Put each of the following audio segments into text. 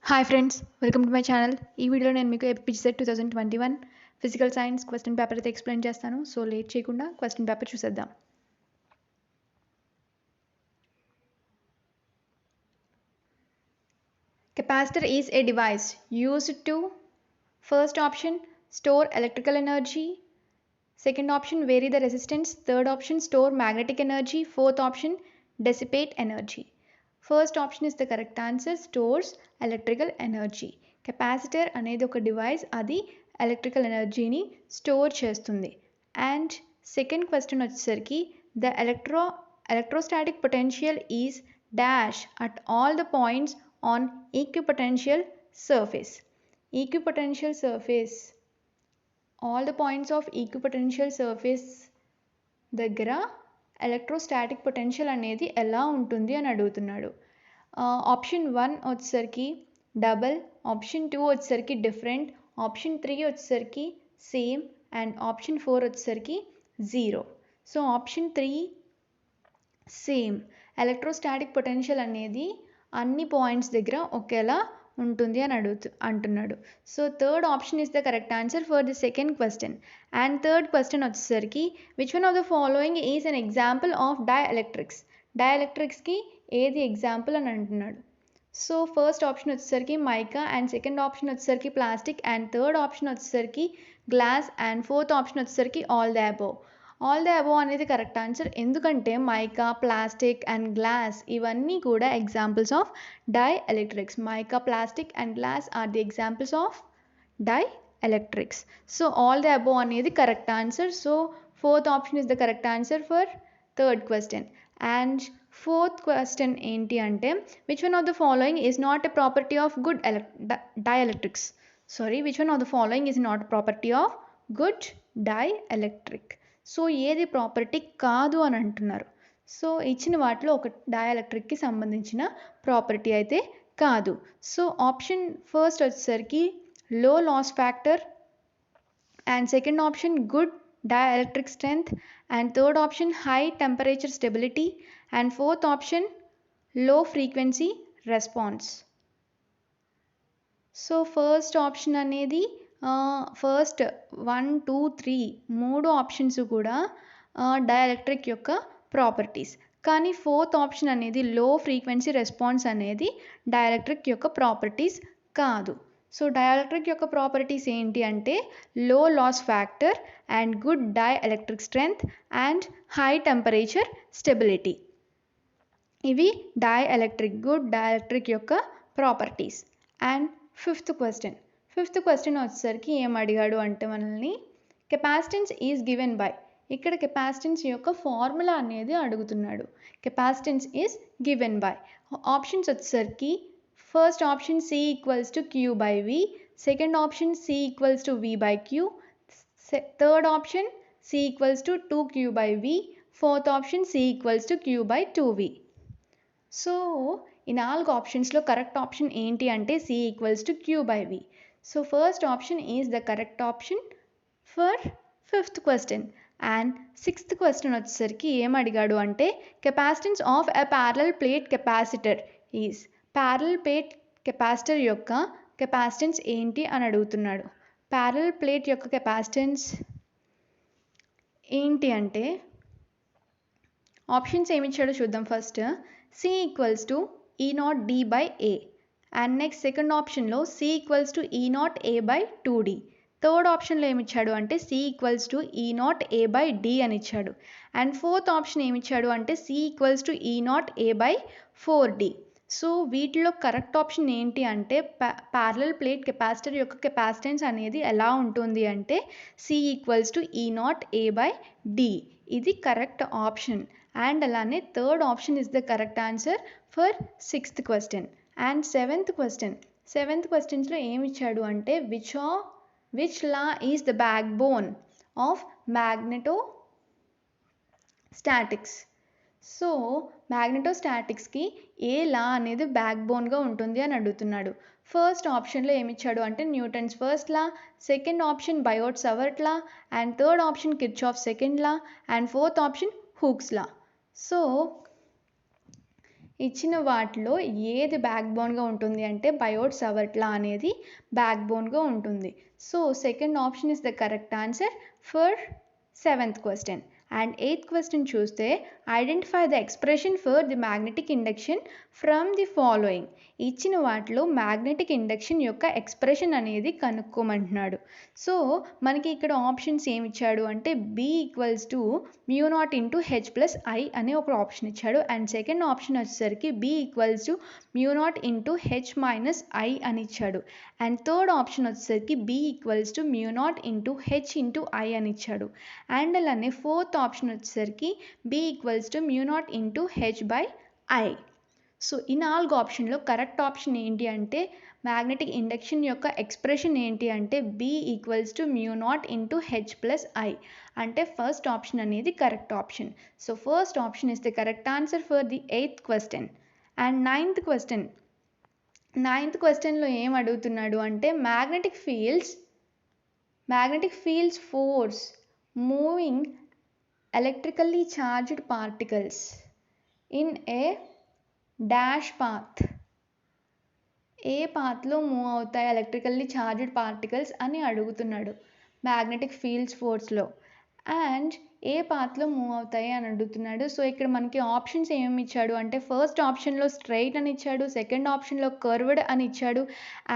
Hi friends, welcome to my channel. ఈ వీడియోలో నేను మీకు ఎపిజెడ్ 2021 ఫిజికల్ సైన్స్ క్వశ్చన్ పేపర్ అయితే ఎక్స్ప్లెయిన్ చేస్తాను. సో లేట్ చేయకుండా క్వశ్చన్ పేపర్ చూసేద్దాం. Capacitor is a device used to, first option, store electrical energy, second option, vary the resistance, third option, store magnetic energy, fourth option, dissipate energy. First option is the correct answer, stores electrical energy. Capacitor అనేది ఒక device, అది electrical ఎనర్జీని store చేస్తుంది. And second question వచ్చేసరికి the electrostatic potential is dash at all the points on equipotential surface. Equipotential surface, all the points of equipotential surface దగ్గర electrostatic potential అనేది ఎలా ఉంటుంది అని అడుగుతున్నాడు. ఆప్షన్ 1 వచ్చేసరికి డబల్, ఆప్షన్ 2 వచ్చేసరికి డిఫరెంట్, ఆప్షన్ 3 వచ్చేసరికి సేమ్ అండ్ ఆప్షన్ 4 వచ్చేసరికి zero. So option 3 same. Electrostatic potential అనేది అన్ని పాయింట్స్ దగ్గర ఒకేలా ఉంటుంది అని అంటున్నాడు. So third option is the correct answer for the second question. And third question వచ్చేసరికి which one of the following is an example of dielectrics. డైఎలక్ట్రిక్స్కి ఏది ఎగ్జాంపుల్ అని అంటున్నాడు. సో ఫస్ట్ ఆప్షన్ వచ్చేసరికి మైకా అండ్ సెకండ్ ఆప్షన్ వచ్చేసరికి plastic and third option వచ్చేసరికి glass and fourth option వచ్చేసరికి all the above. All the above అనేది correct answer, ఎందుకంటే మైకా, ప్లాస్టిక్ అండ్ గ్లాస్ ఇవన్నీ కూడా examples of dielectrics. Mica, plastic and glass are the examples of dielectrics. So all the above అనేది correct answer. So fourth option is the correct answer for third question. And fourth question ఏంటి అంటే which one of the following is not a property of good dielectrics. Which one of the following is not property of good dielectric. So ఏది property కాదు అని అంటున్నారు. So ఇచ్చిన వాటిలో ఒక డైఎలక్ట్రిక్కి సంబంధించిన ప్రాపర్టీ అయితే కాదు. సో ఆప్షన్ ఫస్ట్ వచ్చేసరికి low loss factor and second option good dielectric strength and third option high temperature stability and fourth option low frequency response. So first option అనేది ఫస్ట్ 1, 2, 3 మూడు ఆప్షన్స్ కూడా డైఎలక్ట్రిక్ యొక్క properties. కానీ fourth option అనేది low frequency response అనేది dielectric యొక్క properties కాదు. So dielectric యొక్క ప్రాపర్టీస్ ఏంటి అంటే low loss factor and good dielectric strength and high temperature stability. ఇవి గుడ్ డైఎలక్ట్రిక్ యొక్క ప్రాపర్టీస్. అండ్ ఫిఫ్త్ క్వశ్చన్ వచ్చేసరికి ఏం అడిగాడు అంటే మనల్ని కెపాసిటెన్స్ ఈజ్ గివెన్ బై. ఇక్కడ కెపాసిటెన్స్ యొక్క ఫార్ములా అనేది అడుగుతున్నాడు. Capacitance is given by options వచ్చేసరికి first option C equals to Q by V, second option C equals to V by Q, third option C equals to 2Q by V, fourth option C equals to Q by 2V. So ఈ నాలుగు ఆప్షన్స్లో correct option ఏంటి అంటే C equals to Q by V. So first option is the correct option for fifth question. And sixth question వచ్చేసరికి ఏం అడిగాడు అంటే capacitance of a parallel plate capacitor is. Parallel plate capacitor యొక్క capacitance ఏంటి అని అడుగుతున్నాడు. ప్యారలల్ ప్లేట్ యొక్క capacitance ఏంటి అంటే ఆప్షన్స్ ఏమి ఇచ్చాడో చూద్దాం. First C equals to E0 D by A and next second ఆప్షన్లో C equals to E0 A by 2D. Third ఆప్షన్లో ఏమి ఇచ్చాడు అంటే C equals to E0 A by D అని ఇచ్చాడు. అండ్ ఫోర్త్ ఆప్షన్ ఏమి ఇచ్చాడు అంటే C equals to E0 A by 4D. So వీటిలో కరెక్ట్ ఆప్షన్ ఏంటి అంటే ప్యారలల్ ప్లేట్ కెపాసిటర్ యొక్క కెపాసిటెన్స్ అనేది ఎలా ఉంటుంది అంటే C equals to E0 A by D. ఇది కరెక్ట్ ఆప్షన్. అండ్ అలానే third option is the correct answer for sixth question. And seventh క్వశ్చన్స్లో ఏమి ఇచ్చాడు అంటే which law is the backbone of magnetostatics. So మ్యాగ్నెటోస్టాటిక్స్కి ఏ లా అనేది బ్యాక్ బోన్గా ఉంటుంది అని అడుగుతున్నాడు. ఫస్ట్ ఆప్షన్లో ఏమిచ్చాడు అంటే Newton's first law, second option Biot Savart law and third option Kirchhoff second law and fourth option Hooke's law. So ఇచ్చిన వాటిలో ఏది బ్యాక్ బోన్గా ఉంటుంది అంటే బయోట్ సవర్ట్లా అనేది బ్యాక్ బోన్గా ఉంటుంది. So second option is the correct answer for 7th question. And 8th question చూస్తే identify the expression for the magnetic induction from the following. ఇచ్చిన వాటిలో మ్యాగ్నెటిక్ ఇండక్షన్ యొక్క ఎక్స్ప్రెషన్ అనేది కనుక్కోమంటున్నాడు. సో మనకి ఇక్కడ ఆప్షన్స్ ఏమి ఇచ్చాడు అంటే B = μ0 × H+I అనే ఒక ఆప్షన్ ఇచ్చాడు. అండ్ సెకండ్ ఆప్షన్ వచ్చేసరికి B = μ0 × H-I అని ఇచ్చాడు. అండ్ థర్డ్ ఆప్షన్ వచ్చేసరికి B = μ0 × H × I అని ఇచ్చాడు. అండ్ అలానే ఫోర్త్ ఆప్షన్ వచ్చేసరికి B = μ0 × H/I. సో ఈ 4 ఆప్షన్లో కరెక్ట్ ఆప్షన్ ఏంటి అంటే మ్యాగ్నెటిక్ ఇండక్షన్ యొక్క ఎక్స్ప్రెషన్ ఏంటి అంటే B = μ0 × H+I. అంటే ఫస్ట్ ఆప్షన్ అనేది correct option. So first option is the correct answer for the 8th question. And 9th question. 9th క్వశ్చన్లో ఏం అడుగుతున్నాడు అంటే magnetic fields force moving electrically charged particles in a dash path. ఏ పాత్లో move అవుతాయి electrically charged particles అని అడుగుతున్నాడు magnetic fields ఫోర్స్లో. అండ్ ఏ పాత్లో మూవ్ అవుతాయి అని అడుగుతున్నాడు. సో ఇక్కడ మనకి ఆప్షన్స్ ఏమేమి ఇచ్చాడు అంటే ఫస్ట్ ఆప్షన్లో స్ట్రైట్ అని ఇచ్చాడు, సెకండ్ ఆప్షన్లో కర్వ్డ్ అని ఇచ్చాడు,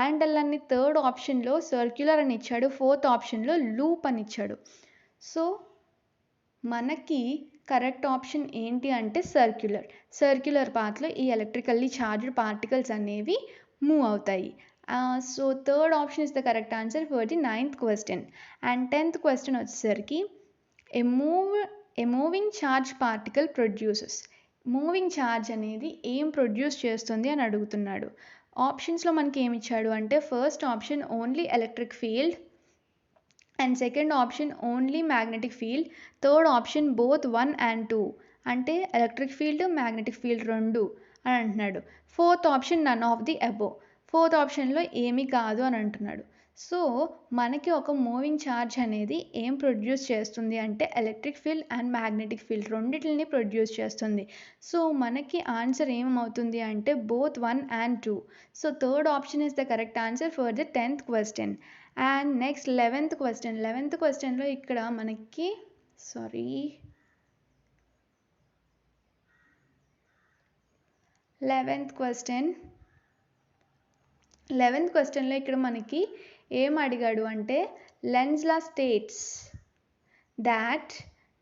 అండ్ అలానే థర్డ్ ఆప్షన్లో సర్క్యులర్ అని ఇచ్చాడు, ఫోర్త్ ఆప్షన్లో లూప్ అని ఇచ్చాడు. సో మనకి కరెక్ట్ ఆప్షన్ ఏంటి అంటే సర్క్యులర్ పాత్లో ఈ ఎలక్ట్రికల్లీ చార్జ్డ్ పార్టికల్స్ అనేవి మూవ్ అవుతాయి. So third option is the correct answer for the 9th question. And 10th question వచ్చేసరికి a moving charge particle produces. Moving charge అనేది ఏం ప్రొడ్యూస్ చేస్తుంది అని అడుగుతున్నాడు. ఆప్షన్స్లో మనకి ఏమి ఇచ్చాడు అంటే first option only electric field, and second option only magnetic field, third option both 1 and 2 అంటే ఎలక్ట్రిక్ ఫీల్డ్ మ్యాగ్నెటిక్ ఫీల్డ్ రెండు అని అంటున్నాడు. Fourth option none of the above, fourth ఆప్షన్లో ఏమీ కాదు అని అంటున్నాడు. సో మనకి ఒక మూవింగ్ ఛార్జ్ అనేది ఏం ప్రొడ్యూస్ చేస్తుంది అంటే electric field and magnetic field రెండింటిని ప్రొడ్యూస్ చేస్తుంది. సో మనకి ఆన్సర్ ఏమవుతుంది అంటే both 1 and 2. So third option is the correct answer for the 10th question. And next 11th question. 11th క్వశ్చన్లో ఇక్కడ మనకి 11th క్వశ్చన్లో ఇక్కడ మనకి ఏం అడిగాడు అంటే lens law states that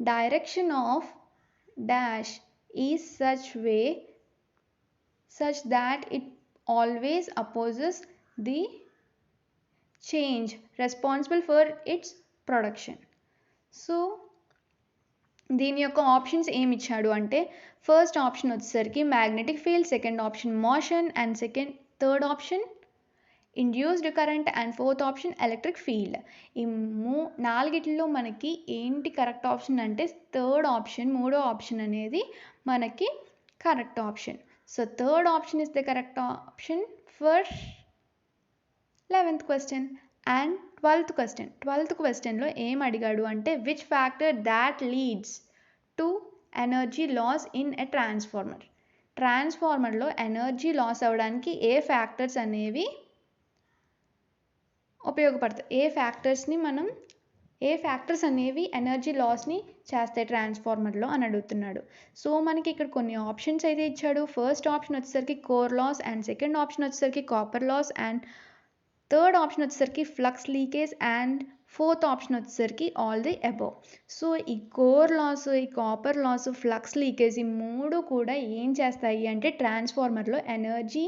direction of dash is such that it always opposes the change responsible for its production. So దీని యొక్క ఆప్షన్స్ ఏమి ఇచ్చాడు అంటే ఫస్ట్ ఆప్షన్ వచ్చేసరికి magnetic field, second option motion, and third option induced current, and fourth option electric field. ఈ నాలుగిట్లో మనకి ఏంటి కరెక్ట్ ఆప్షన్ అంటే థర్డ్ ఆప్షన్, మూడో ఆప్షన్ అనేది మనకి correct option. So third option is the correct option for 11th question. And 12th క్వశ్చన్లో ఏం అడిగాడు అంటే which factor that leads to energy loss in a ట్రాన్స్ఫార్మర్లో ఎనర్జీ లాస్ అవ్వడానికి ఏ ఫ్యాక్టర్స్ అనేవి ఉపయోగపడతాయి, ఏ ఫ్యాక్టర్స్ అనేవి ఎనర్జీ లాస్ని చేస్తాయి ట్రాన్స్ఫార్మర్లో అని అడుగుతున్నాడు. సో మనకి ఇక్కడ కొన్ని ఆప్షన్స్ అయితే ఇచ్చాడు. ఫస్ట్ ఆప్షన్ వచ్చేసరికి core loss, and second option వచ్చేసరికి copper loss, and third option వచ్చేసరికి flux leakage, and fourth option వచ్చేసరికి ఆల్ ది అబోవ్. సో ఈ కోర్ లాస్, ఈ కాపర్ లాస్, ఫ్లక్స్ లీకేజ్ ఈ మూడు కూడా ఏం చేస్తాయి అంటే ట్రాన్స్ఫార్మర్లో ఎనర్జీ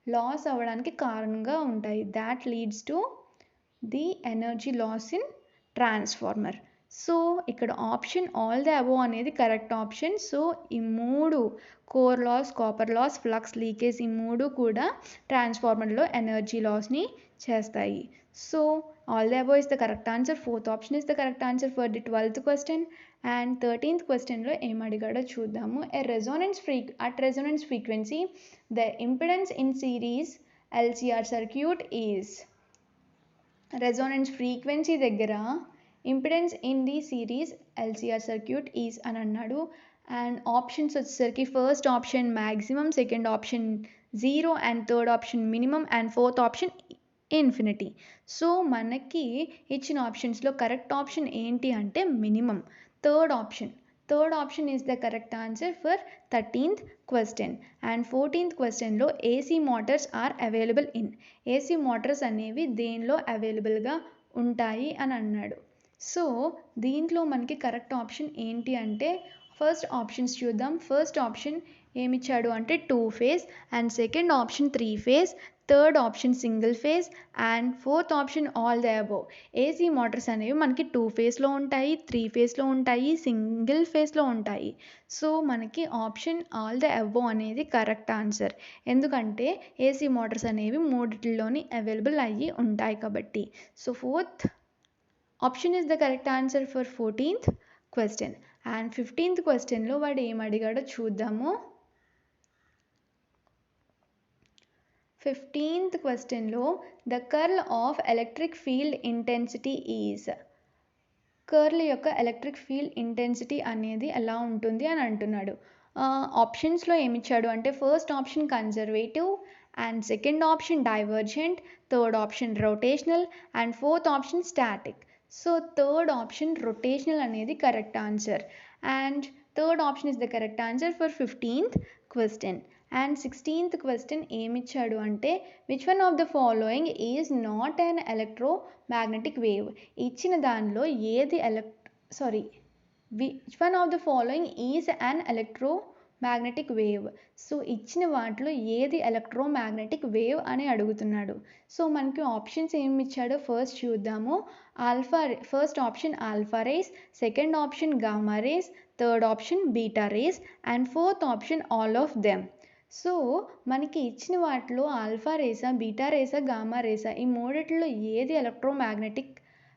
లాస్ అవ్వడానికి కారణంగా ఉంటాయి. That leads to the energy loss in transformer. So ఇక్కడ ఆప్షన్ ఆల్ ది అబోవ్ అనేది కరెక్ట్ ఆప్షన్. సో ఈ మూడు core loss, copper loss, flux leakage ఈ మూడు కూడా ట్రాన్స్ఫార్మర్లో ఎనర్జీ లాస్ని చేస్తాయి. So all the above is the correct answer. Fourth option is the correct answer for the 12th question. And 13th క్వశ్చన్లో ఏం అడిగాడో చూద్దాము. at resonance frequency the impedance in series LCR circuit is. Resonance frequency దగ్గర impedance in the series LCR circuit is అని అన్నాడు. And options వచ్చేసరికి first option maximum, second option 0 and third option minimum and fourth option infinity. So మనకి ఇచ్చిన ఆప్షన్స్లో correct option ఏంటి అంటే minimum, third option is the correct answer for 13th question. And 14th క్వశ్చన్లో AC motors are available in, AC motors అనేవి దేనిలో అవైలబుల్గా ఉంటాయి అని అన్నాడు. సో దీంట్లో మనకి కరెక్ట్ ఆప్షన్ ఏంటి అంటే ఫస్ట్ ఆప్షన్స్ చూద్దాం. ఫస్ట్ ఆప్షన్ ఏమిచ్చాడు అంటే 2 phase, and second option 3 phase, third option single phase and fourth option all the above. AC motors అనేవి మనకి 2 phaseలో ఉంటాయి, 3 phaseలో ఉంటాయి, సింగిల్ ఫేజ్లో ఉంటాయి. సో మనకి ఆప్షన్ ఆల్ ద అబోవ్ అనేది కరెక్ట్ ఆన్సర్, ఎందుకంటే ఏసీ మోటార్స్ అనేవి మూడిటిలోని అవైలబుల్ అయ్యి ఉంటాయి కాబట్టి. So fourth option is the correct answer for 14th question. And 15th క్వశ్చన్లో వాడు ఏం అడిగాడో చూద్దాము. 15th క్వశ్చన్లో the curl of electric field intensity is, curl యొక్క ఎలక్ట్రిక్ ఫీల్డ్ ఇంటెన్సిటీ అనేది ఎలా ఉంటుంది అని అంటున్నాడు. ఆప్షన్స్లో ఏమిచ్చాడు అంటే first option conservative and second option divergent, third option rotational and fourth option static. So third option rotational అనేది correct answer, and third option is the correct answer for 15th question. And 16th question ఏమిచ్చాడు అంటే which one of the following is not an electromagnetic wave, ఇచ్చిన దానిలో ఏది which one of the following is an electromagnetic wave. So ఇచ్చిన వాటిలో ఏది electromagnetic wave అని అడుగుతున్నాడు. సో మనకి ఆప్షన్స్ ఏమి ఇచ్చాడో ఫస్ట్ చూద్దాము. First option alpha rays, second option gamma rays, third option beta rays and fourth option all of them. So మనకి ఇచ్చిన వాటిలో ఆల్ఫా రేసా, బీటా రేసా, గామా రేసా, ఈ మూడిట్లో ఏది ఎలక్ట్రోమాగ్నెటిక్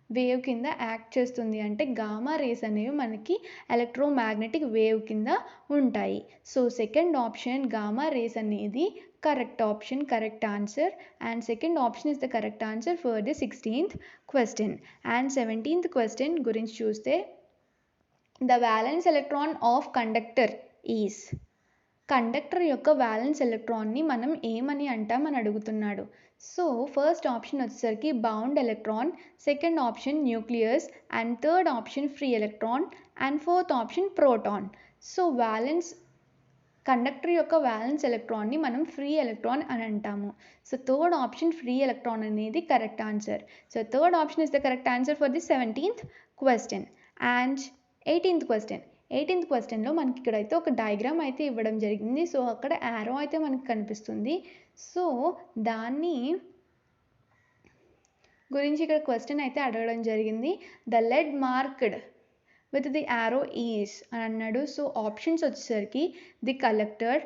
వేవ్ కింద యాక్ట్ చేస్తుంది అంటే గామా రేస్ అనేవి మనకి ఎలక్ట్రోమాగ్నెటిక్ వేవ్ కింద ఉంటాయి. So second option gamma rays అనేది correct option, correct answer, and second option is the correct answer for the 16th question. And 17th question గురించి చూస్తే the valence electron of conductor is, conductor యొక్క valence ఎలక్ట్రాన్ని మనం ఏమని అంటామని అడుగుతున్నాడు. So first option వచ్చేసరికి bound electron, second option nucleus and third option free electron and fourth option proton. So conductor యొక్క వ్యాలెన్స్ ఎలక్ట్రాన్ని మనం ఫ్రీ ఎలక్ట్రాన్ అని అంటాము. So third option free electron అనేది correct answer. So third option is the correct answer for the 17th question. And 18th క్వశ్చన్లో మనకి ఇక్కడైతే ఒక డయాగ్రామ్ అయితే ఇవ్వడం జరిగింది. సో అక్కడ యారో అయితే మనకి కనిపిస్తుంది. సో దాన్ని గురించి ఇక్కడ క్వశ్చన్ అయితే అడగడం జరిగింది. The lead marked with the arrow is అని అన్నాడు. సో ఆప్షన్స్ వచ్చేసరికి the collector,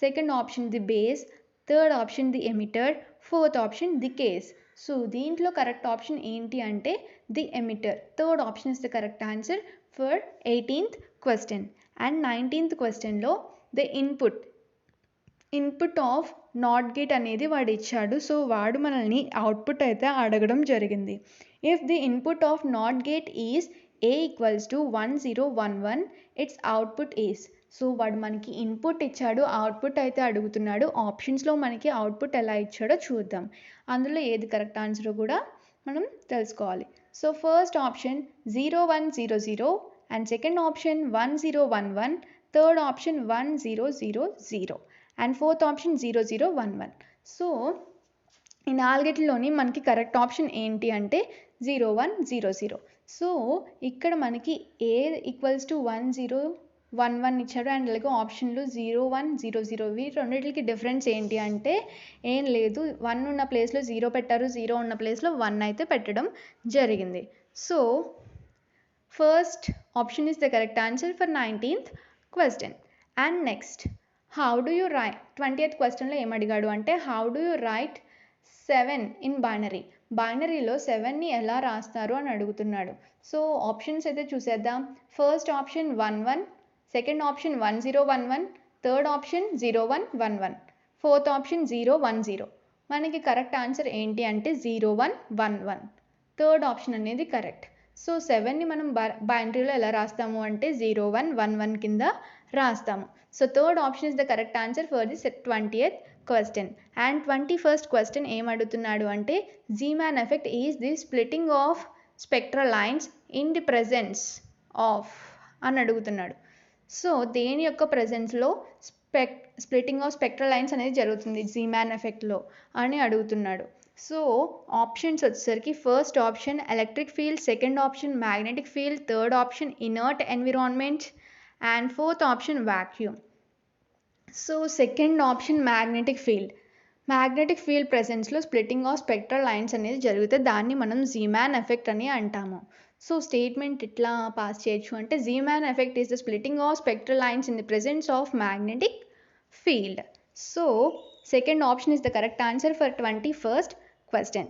second option the base, third option the emitter, fourth option the case. So దీంట్లో కరెక్ట్ ఆప్షన్ ఏంటి అంటే the emitter, third option is the correct answer for 18th question. And 19th క్వశ్చన్లో the input of NOT gate అనేది వాడు ఇచ్చాడు. So వాడు మనల్ని output అయితే అడగడం జరిగింది. If the input of NOT gate is A equals to 1011 it's output is. So వాడు మనకి ఇన్పుట్ ఇచ్చాడు, అవుట్పుట్ అయితే అడుగుతున్నాడు. ఆప్షన్స్లో మనకి అవుట్పుట్ ఎలా ఇచ్చాడో చూద్దాం. అందులో ఏది కరెక్ట్ ఆన్సర్ కూడా మనం తెలుసుకోవాలి. So first option 0100 and second option 1011, third option 1000 and fourth option 0011. So ఈ నాలుగిట్లోని మనకి కరెక్ట్ ఆప్షన్ ఏంటి అంటే 0100. సో ఇక్కడ మనకి A ఈక్వల్స్ టు 1011 ఇచ్చాడు అండ్ అలాగే ఆప్షన్లు 0100. ఇవి రెండింటికి డిఫరెన్స్ ఏంటి అంటే ఏం లేదు, 1 ఉన్న ప్లేస్లో 0 పెట్టారు, 0 ఉన్న ప్లేస్లో 1 అయితే పెట్టడం జరిగింది. So first option is the correct answer for 19th question. And next how do you write 20th క్వశ్చన్లో ఏం అడిగాడు అంటే how do you write 7 in binary, బైనరీలో 7ని ఎలా రాస్తారు అని అడుగుతున్నాడు. సో ఆప్షన్స్ అయితే చూసేద్దాం. First option 11, second option 1011, third option 0111, fourth option 010. మనకి కరెక్ట్ ఆన్సర్ ఏంటి అంటే 0111, థర్డ్ ఆప్షన్ అనేది కరెక్ట్. సో 7ని మనం బైనరీలో ఎలా రాస్తాము అంటే 0111 కింద రాస్తాము. So third option is the correct answer for the 20th question. And 21st question ఏం అడుగుతున్నాడు అంటే Zeeman effect is the splitting of spectral lines in the presence of అని అడుగుతున్నాడు. సో దేని యొక్క ప్రెజెన్స్లో స్ప్లిట్టింగ్ ఆఫ్ స్పెక్ట్రల్ లైన్స్ అనేది జరుగుతుంది జీమాన్ ఎఫెక్ట్లో అని అడుగుతున్నాడు. సో ఆప్షన్స్ వచ్చేసరికి first option electric field, second option magnetic field, third option inert environment and fourth option vacuum. So second option magnetic field. Magnetic field ప్రెసెన్స్లో స్ప్లిట్టింగ్ ఆఫ్ స్పెక్ట్రల్ లైన్స్ అనేది జరిగితే దాన్ని మనం జీమాన్ ఎఫెక్ట్ అని అంటాము. సో స్టేట్మెంట్ ఇట్లా pass చేయొచ్చు అంటే Zeeman effect is the splitting of spectral lines in the presence of magnetic field. So second option is the correct answer for 21st question.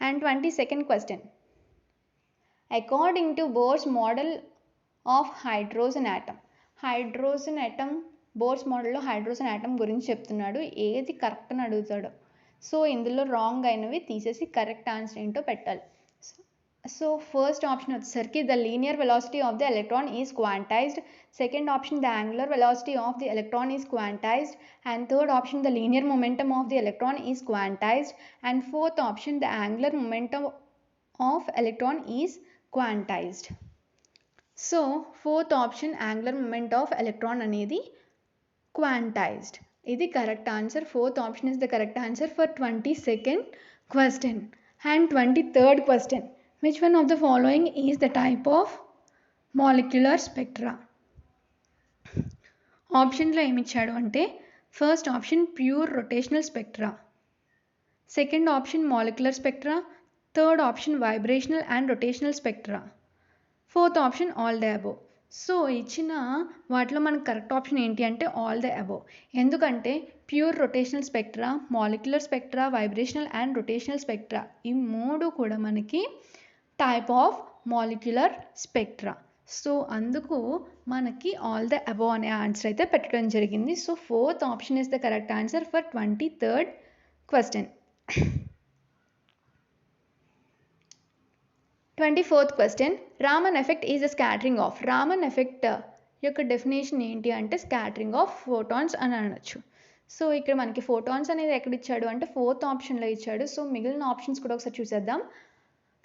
And 22nd question. According to Bohr's model of hydrogen atom. Hydrogen atom Bohr's మోడల్లో hydrogen atom గురించి చెప్తున్నాడు. ఏది correct అని అడుగుతాడు. So ఇందులో wrong అయినవి తీసేసి correct answer ఏంటో పెట్టాలి. సో ఫస్ట్ ఆప్షన్ వచ్చేసరికి the linear velocity of the electron is quantised, second option the angular velocity of the electron is quantised, and third option the linear momentum of the electron is quantised, and fourth option the angular momentum of electron is quantised. So fourth option angular moment of electron అనేది quantised. ఇది correct answer. Fourth option is the correct answer for 22nd question. And 23rd question. Which one of the following is the type of molecular spectra? ఆప్షన్లో ఏమి ఇచ్చాడు అంటే first option pure rotational spectra, second option molecular spectra, third option vibrational and rotational spectra, fourth option all the above. So ఇచ్చిన వాటిలో మనకు correct option ఏంటి అంటే all the above. ఎందుకంటే pure rotational spectra, molecular spectra, vibrational and rotational spectra ఈ మూడు కూడా మనకి type of molecular spectra. So అందుకు మనకి ఆల్ ద అబోవ్ అనే ఆన్సర్ అయితే పెట్టడం జరిగింది. So fourth option is the correct answer for 23rd question. 24th question. Raman effect is the scattering of. Raman effect యొక్క డెఫినేషన్ ఏంటి అంటే స్కాటరింగ్ ఆఫ్ ఫోటాన్స్ అని అనొచ్చు. సో ఇక్కడ మనకి ఫోటాన్స్ అనేది ఎక్కడ ఇచ్చాడు అంటే ఫోర్త్ ఆప్షన్లో ఇచ్చాడు. సో మిగిలిన ఆప్షన్స్ కూడా ఒకసారి చూసేద్దాం.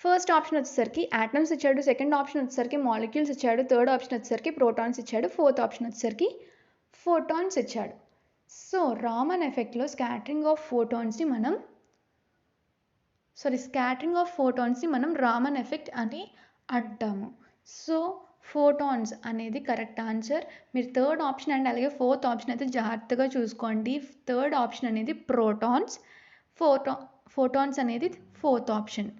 ఫస్ట్ ఆప్షన్ వచ్చేసరికి ఆటమ్స్ ఇచ్చాడు, సెకండ్ ఆప్షన్ వచ్చేసరికి మాలిక్యూల్స్ ఇచ్చాడు, థర్డ్ ఆప్షన్ వచ్చేసరికి ప్రోటాన్స్ ఇచ్చాడు, ఫోర్త్ ఆప్షన్ వచ్చేసరికి ఫోటాన్స్ ఇచ్చాడు. సో రామన్ ఎఫెక్ట్లో స్కాటరింగ్ ఆఫ్ ఫోటాన్స్ని మనం రామన్ ఎఫెక్ట్ అని అంటాము. సో ఫోటాన్స్ అనేది కరెక్ట్ ఆన్సర్. మీరు థర్డ్ ఆప్షన్ అండ్ అలాగే ఫోర్త్ ఆప్షన్ అయితే జాగ్రత్తగా చూసుకోండి. థర్డ్ ఆప్షన్ అనేది ప్రోటాన్స్, ఫోటాన్స్ అనేది ఫోర్త్ ఆప్షన్.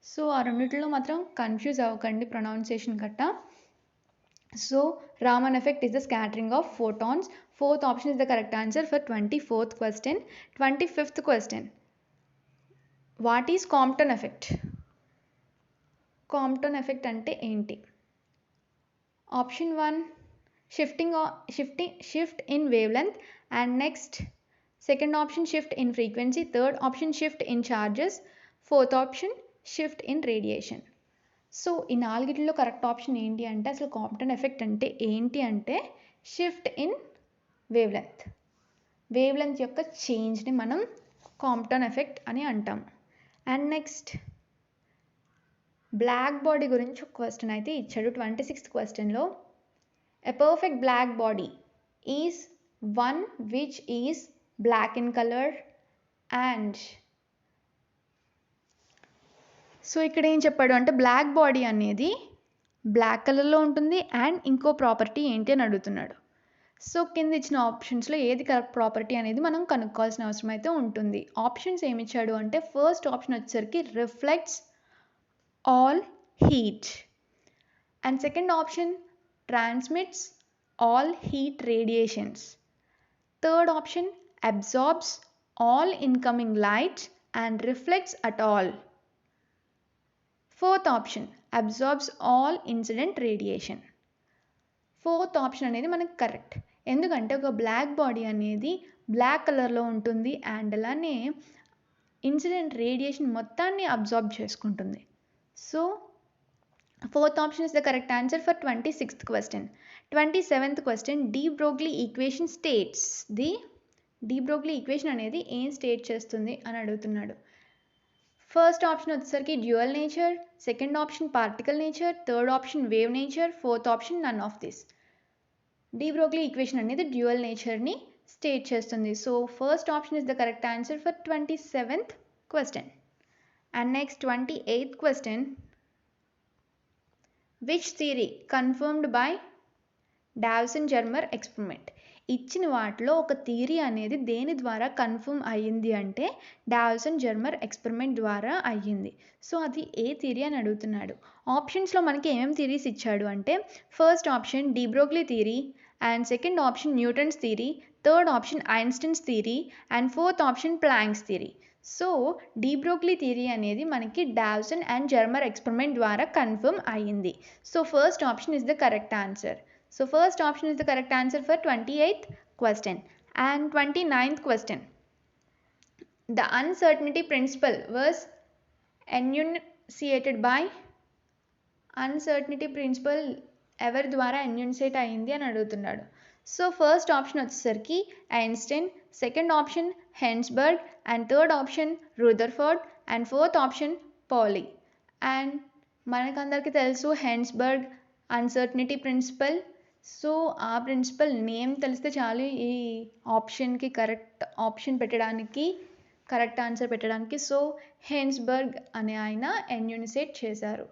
సో ఆ రెండింటిలో మాత్రం కన్ఫ్యూజ్ అవ్వకండి ప్రొనౌన్సియేషన్ గట్టా. So Raman effect is the scattering of photons. Fourth option is the correct answer for 24th question. 25th question. What is Compton effect? Compton effect అంటే ఏంటి? Option 1 shift in wave length, and next second option shift in frequency, third option shift in charges, fourth option shift in radiation. So ఈ నాలుగిట్లో correct option ఏంటి అంటే అసలు Compton effect అంటే ఏంటి అంటే shift in wave length యొక్క చేంజ్ని మనం Compton effect అని అంటాం. అండ్ నెక్స్ట్ బ్లాక్ బాడీ గురించి ఒక క్వశ్చన్ అయితే ఇచ్చాడు 26th క్వశ్చన్లో. A perfect black body is one which is black in colour and. So ఇక్కడ ఏం చెప్పాడు అంటే బ్లాక్ బాడీ అనేది బ్లాక్ కలర్లో ఉంటుంది అండ్ ఇంకో ప్రాపర్టీ ఏంటి అని అడుగుతున్నాడు. సో కింద ఇచ్చిన ఆప్షన్స్లో ఏది కరెక్ట్ ప్రాపర్టీ అనేది మనం కనుక్కోవాల్సిన అవసరం అయితే ఉంటుంది. ఆప్షన్స్ ఏమి ఇచ్చాడు అంటే ఫస్ట్ ఆప్షన్ వచ్చేసరికి reflects all heat, and second option transmits all heat radiations, third option absorbs all incoming light and reflects at all, fourth option absorbs all incident radiation. Fourth option అనేది మనకు correct. ఎందుకంటే ఒక black body అనేది black కలర్లో ఉంటుంది and అలానే incident radiation మొత్తాన్ని absorb చేసుకుంటుంది. So Fourth option is the correct answer for 26th question. 27th question, de Broglie equation states the de Broglie equation అనేది ఏం స్టేట్ చేస్తుంది అని అడుగుతున్నాడు. ఫస్ట్ ఆప్షన్ వచ్చేసరికి dual nature, second option particle nature, third option wave nature, fourth option none of this. de Broglie equation అనేది dual నేచర్ని state చేస్తుంది. So first option is the correct answer for 27th question. And next 28th question, which theory confirmed by Davisson Germer experiment. ఇచ్చిన వాటిలో ఒక theory అనేది దేని ద్వారా confirm అయ్యింది అంటే డావ్సన్-జర్మర్ ఎక్స్పెరిమెంట్ ద్వారా అయ్యింది. సో అది ఏ థియరీ అని అడుగుతున్నాడు. ఆప్షన్స్లో మనకి ఏమేమి థియరీస్ ఇచ్చాడు అంటే first option de Broglie theory, and second option Newton's theory, third option Einstein's theory, and fourth option Planck's theory. So de Broglie theory అనేది మనకి డావ్సన్ అండ్ జర్మర్ ఎక్స్పెరిమెంట్ ద్వారా కన్ఫర్మ్ అయ్యింది. So first option is the correct answer. So first option is the correct answer for 28th question. And 29th question, the uncertainty principle was enunciated by. uncertainty principle ఎవరి ద్వారా ఎన్యూన్సేట్ అయ్యింది అని అడుగుతున్నాడు. So first option వచ్చేసరికి Einstein, second option Heisenberg, and third option Rutherford, and fourth option Pauli. And మనకందరికీ తెలుసు Heisenberg uncertainty principle. So ఆ principle name తెలిస్తే చాలు ఈ ఆప్షన్కి కరెక్ట్ ఆప్షన్ పెట్టడానికి, కరెక్ట్ ఆన్సర్ పెట్టడానికి. సో హెన్స్బర్గ్ అనే ఆయన ఎన్యూన్సేట్ చేశారు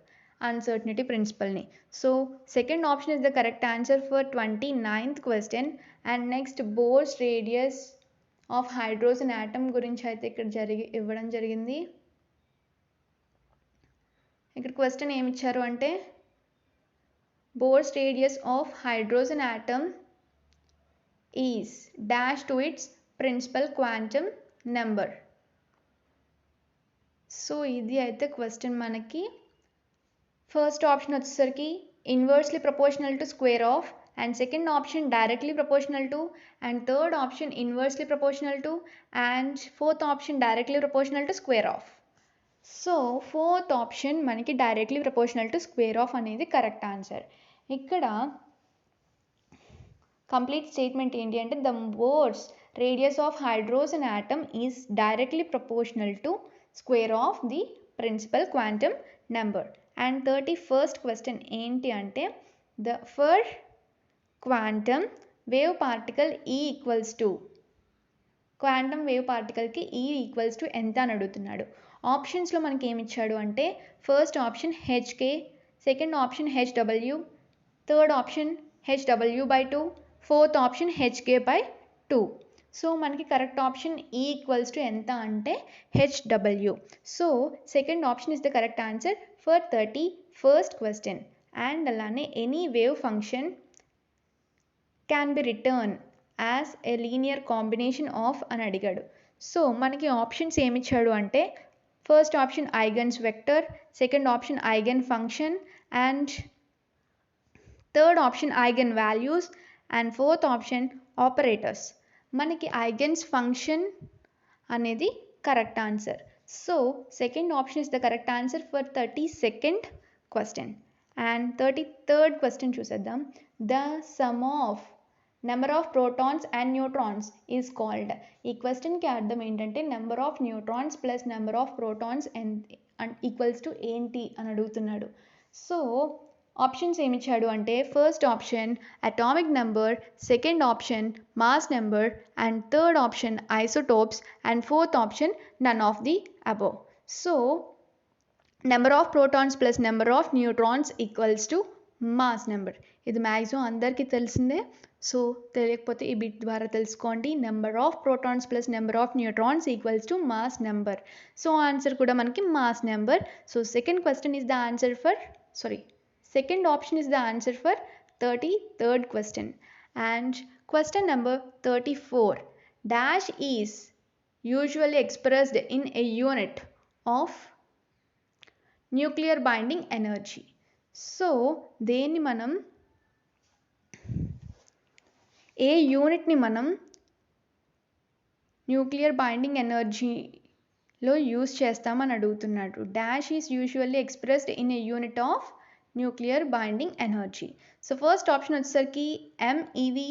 అన్సర్టనిటీ ప్రిన్సిపల్ని. So second option is the correct answer for 29th question. And next Bohr's radius of hydrogen atom గురించి అయితే ఇక్కడ ఇవ్వడం జరిగింది. ఇక్కడ క్వశ్చన్ ఏమి ఇచ్చారు అంటే Bohr's radius of hydrogen atom is dash to its principal quantum number. So ఇది అయితే క్వశ్చన్ మనకి. ఫస్ట్ ఆప్షన్ వచ్చేసరికి inversely proportional to square of, and second option directly proportional to, and third option inversely proportional to, and fourth option directly proportional to square of. So fourth option మనకి directly proportional to square of అనేది correct answer. ఇక్కడ complete statement ఏంటి అంటే the Bohr's radius of hydrogen atom is directly proportional to square of the principal quantum number. And 31st question ఏంటి అంటే for quantum wave particle ఈ equals to, quantum wave పార్టికల్కి ఈ equals to ఎంత అని అడుగుతున్నాడు. ఆప్షన్స్లో మనకి ఏమి ఇచ్చాడు అంటే first option HK, second option HW, third option HW by 2, fourth option HK by 2. So మనకి correct option E equals to ఎంత అంటే HW. So second option is the correct answer for 31st question. And అలానే any wave function can be return as a linear combination of అని అడిగాడు. So మనకి options ఏమి ఇచ్చాడు అంటే first option eigens vector, second option eigen function, and third option eigen values, and fourth option operators. మనకి eigens function అనేది correct answer. So second option is the correct answer for 32nd question. And 33rd question చూసేద్దాం. The sum of number of protons and neutrons is called. ఈ క్వశ్చన్కి అర్థం ఏంటంటే number of neutrons plus number of protons equals to ఏంటి అని అడుగుతున్నాడు. So options ఏమి ఇచ్చాడు అంటే first option atomic number, second option mass number, and third option isotopes, and fourth option none of the above. So number of protons plus number of neutrons equals to mass number. ఇది maximum అందరికీ తెలిసిందే. So తెలియకపోతే ఈ bit ద్వారా తెలుసుకోండి. Number of protons plus number of neutrons equals to mass number. So answer కూడా మనకి mass number. So second question is the answer for second option is the answer for 33rd question. And question number 34, dash is usually expressed in a unit of nuclear binding energy. So దేన్ని మనం ఏ యూనిట్ని మనం nuclear binding ఎనర్జీలో use చేస్తామని అడుగుతున్నాడు. Dash is usually expressed in a unit of nuclear binding energy. So first option వచ్చేసరికి MeV,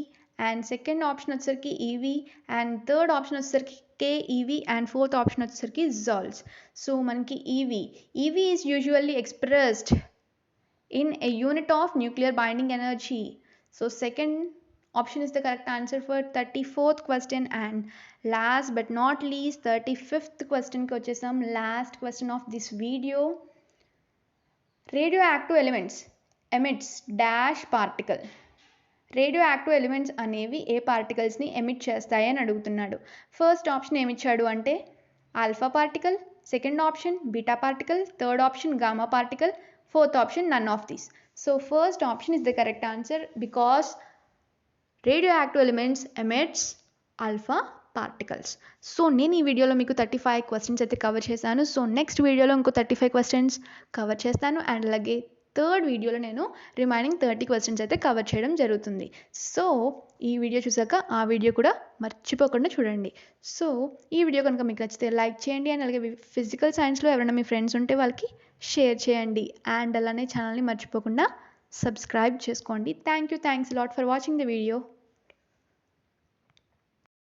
and second option వచ్చేసరికి eV, and third option వచ్చేసరికి keV, and fourth option వచ్చేసరికి జౌల్స్. సో మనకి eV is usually expressed in a unit of nuclear binding energy. So second option is the correct answer for 34th question. And last but not least 35th question ki vachesam. Last question of this video. Radioactive elements emits dash particle. Radioactive elements అనేవి ఏ పార్టికల్స్ని emit చేస్తాయి అని అడుగుతున్నాడు. First option ఏమిచ్చాడు అంటే alpha particle, second option beta particle, third option gamma particle, fourth option none of these. So first option is the correct answer because radioactive elements emits alpha particles. So నేను ఈ వీడియోలో మీకు 35 questions అయితే cover చేశాను. So next వీడియోలో ఇంకో 35 questions cover చేస్తాను. And అలాగే థర్డ్ వీడియోలో నేను రిమైనింగ్ 30 క్వశ్చన్స్ అయితే కవర్ చేయడం జరుగుతుంది. సో ఈ వీడియో చూసాక ఆ వీడియో కూడా మర్చిపోకుండా చూడండి. సో ఈ వీడియో కనుక మీకు నచ్చితే లైక్ చేయండి. అండ్ అలాగే ఫిజికల్ సైన్స్లో ఎవరైనా మీ ఫ్రెండ్స్ ఉంటే వాళ్ళకి షేర్ చేయండి. అండ్ అలానే ఛానల్ని మర్చిపోకుండా సబ్స్క్రైబ్ చేసుకోండి. Thanks lot for watching the video.